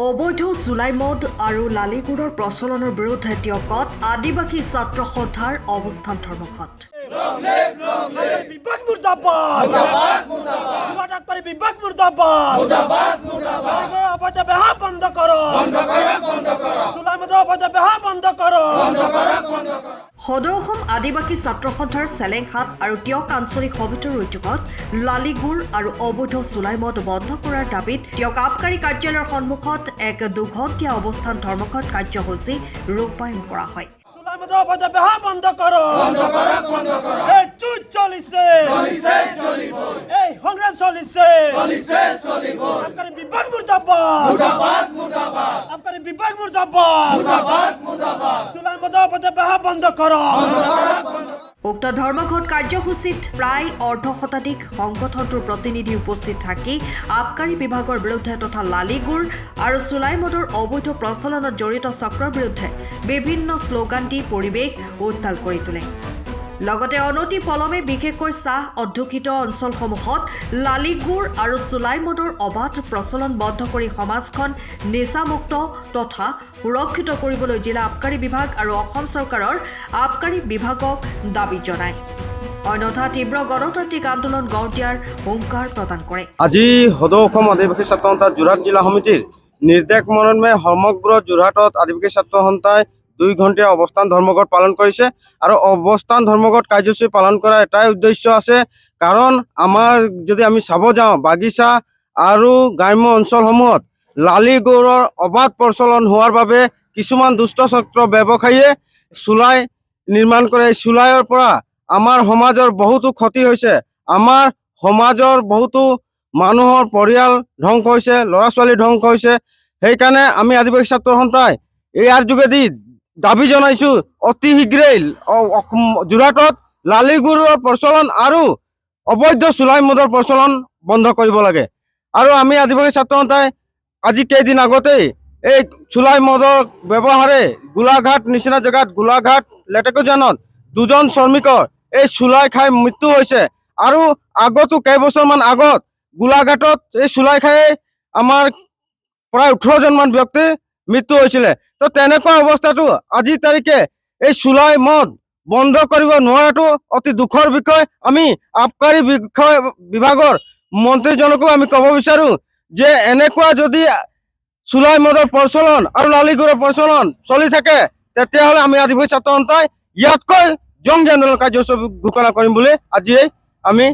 অবৈধ চুলাই মদ আৰু লালিগুড়ৰ প্ৰচলনৰ বিৰুদ্ধে টিয়কত আদিবাসী ছাত্ৰ সন্থাৰ অৱস্থান ধৰ্মঘট। বিভাগ মুৰ্দাবাদ মুৰ্দাবাদ মুৰ্দাবাদ আকবৰী বিভাগ মুৰ্দাবাদ মুৰ্দাবাদ মুৰ্দাবাদ অবৈধ বেহা বন্ধ কৰক বন্ধ কৰক বন্ধ কৰক চুলাই মদ অবৈধ বেহা বন্ধ কৰক বন্ধ কৰক বন্ধ কৰক। সদৌ অসম আদিবাসী ছাত্ৰ সন্থাৰ চেলেংহাট আৰু টিয়ক আঞ্চলিক সমিতিৰ উদ্যোগত লালিগুড় আৰু অবৈধ চুলাই মদ বন্ধ কৰাৰ দাবীত টিয়ক আবকাৰী কাৰ্যালয়ৰ সন্মুখত এক দুঘণ্টীয়া অৱস্থান ধৰ্মঘট কাৰ্যসূচী ৰূপায়ণ কৰা হয়। চুলাই মদ অবৈধ বেহা বন্ধ কৰক বন্ধ কৰক বন্ধ কৰক। এই যুদ্ধ চলিছে চলিছে চলিব, এই সংগ্ৰাম চলিছে চলিছে চলিব। আবকাৰী বিভাগ মুৰ্দাবাদ মুৰ্দাবাদ মুৰ্দাবাদ আবকাৰী বিভাগ মুৰ্দাবাদ মুৰ্দাবাদ মুৰ্দাবাদ চুলাই মদ অবৈধ বেহা বন্ধ কৰক বন্ধ কৰক বন্ধ। উক্ত ধৰ্মঘট কাৰ্যসূচীত প্ৰায় অৰ্ধশতাধিক সংগঠনটোৰ প্ৰতিনিধি উপস্থিত থাকি আবকাৰী বিভাগৰ বিৰুদ্ধে তথা লালিগুড় আৰু চুলাই মদৰ অবৈধ প্ৰচলনত জড়িত চক্ৰৰ বিৰুদ্ধে বিভিন্ন শ্লোগান দি পৰিৱেশ উত্তাল কৰি তোলে। লগতে অনতি পলমে বিশেষকৈ চাহ অধ্যুষিত অঞ্চলসমূহত লালিগুড় আৰু চুলাই মদৰ অবাধ প্ৰচলন বন্ধ কৰি সমাজখন নিচামুক্ত তথা সুৰক্ষিত কৰিবলৈ জিলা আবকাৰী বিভাগ আৰু অসম চৰকাৰৰ আবকাৰী বিভাগক দাবী জনায়। অন্যথা তীব্ৰ গণতান্ত্ৰিক আন্দোলন গঢ় দিয়াৰ হুংকাৰ প্ৰদান কৰে। আজি সদৌ অসম আদিবাসী ছাত্ৰ সন্থা যোৰহাট জিলা সমিতিৰ নিৰ্দেশ মৰ্মে সমগ্ৰ যোৰহাটত আদিবাসী ছাত্ৰ সন্থাই 2 ঘণ্টীয়া অৱস্থান ধৰ্মঘট পালন কৰিছে আৰু অৱস্থান ধৰ্মঘট কাৰ্যসূচী পালন কৰাৰ এটাই উদ্দেশ্য আছে, কাৰণ আমাৰ যদি আমি চাব যাওঁ বাগিচা আৰু গ্ৰাম্য অঞ্চলসমূহত লালিগুড়ৰ অবাধ প্ৰচলন হোৱাৰ বাবে কিছুমান দুষ্ট চক্ৰ ব্যৱসায়ীয়ে চুলাই নিৰ্মাণ কৰে। এই চুলাইৰ পৰা আমাৰ সমাজৰ বহুতো ক্ষতি হৈছে, আমাৰ সমাজৰ বহুতো মানুহৰ পৰিয়াল ধ্বংস হৈছে, ল'ৰা ছোৱালী ধ্বংস হৈছে। সেইকাৰণে আমি আদিবাসী ছাত্ৰ সন্থাই ইয়াৰ যোগেদি দাবী জনাইছোঁ অতি শীঘ্ৰেই যোৰহাটত লালিগুড়ৰ প্ৰচলন আৰু অবৈধ চুলাই মদৰ প্ৰচলন বন্ধ কৰিব লাগে। আৰু আমি আদিবাসী ছাত্ৰ সন্থাই আজি কেইদিন আগতেই এই চুলাই মদৰ ব্যৱহাৰে গোলাঘাট নিচিনা জেগাত গোলাঘাট লেটেকুজানত 2জন শ্ৰমিকৰ এই চুলাই খাই মৃত্যু হৈছে। আৰু আগতো কেইবছৰমান আগত গোলাঘাটত এই চুলাই খাই আমাৰ প্ৰায় 18জনমান ব্যক্তিৰ মৃত্যু হৈছিলে। তো তেনেকুৱা অৱস্থাটো আজিৰ তাৰিখে এই চুলাই মদ বন্ধ কৰিব নোৱাৰাটো অতি দুখৰ বিষয়। আমি আবকাৰী বিভাগৰ মন্ত্ৰীজনকো আমি ক'ব বিচাৰোঁ যে এনেকুৱা যদি চুলাই মদৰ প্ৰচলন আৰু লালিগুড়ৰ প্ৰচলন চলি থাকে তেতিয়াহ'লে আমি আদিবাসী ছাত্ৰ সন্থাই ইয়াতকৈ জংগী আন্দোলন কাৰ্যসূচী ঘোষণা কৰিম বুলি আজিয়েই আমি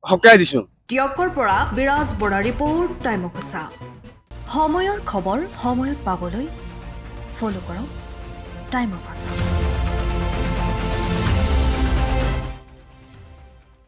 সকীয়াই দিছোঁ। টিয়কৰ পৰা বিৰাজ বৰা ৰিপৰ্ট টাইম অফ সঁচা। সময়ৰ খবৰ সময়ত পাবলৈ ফ'ল' কৰক টাইম অফ সঁচা।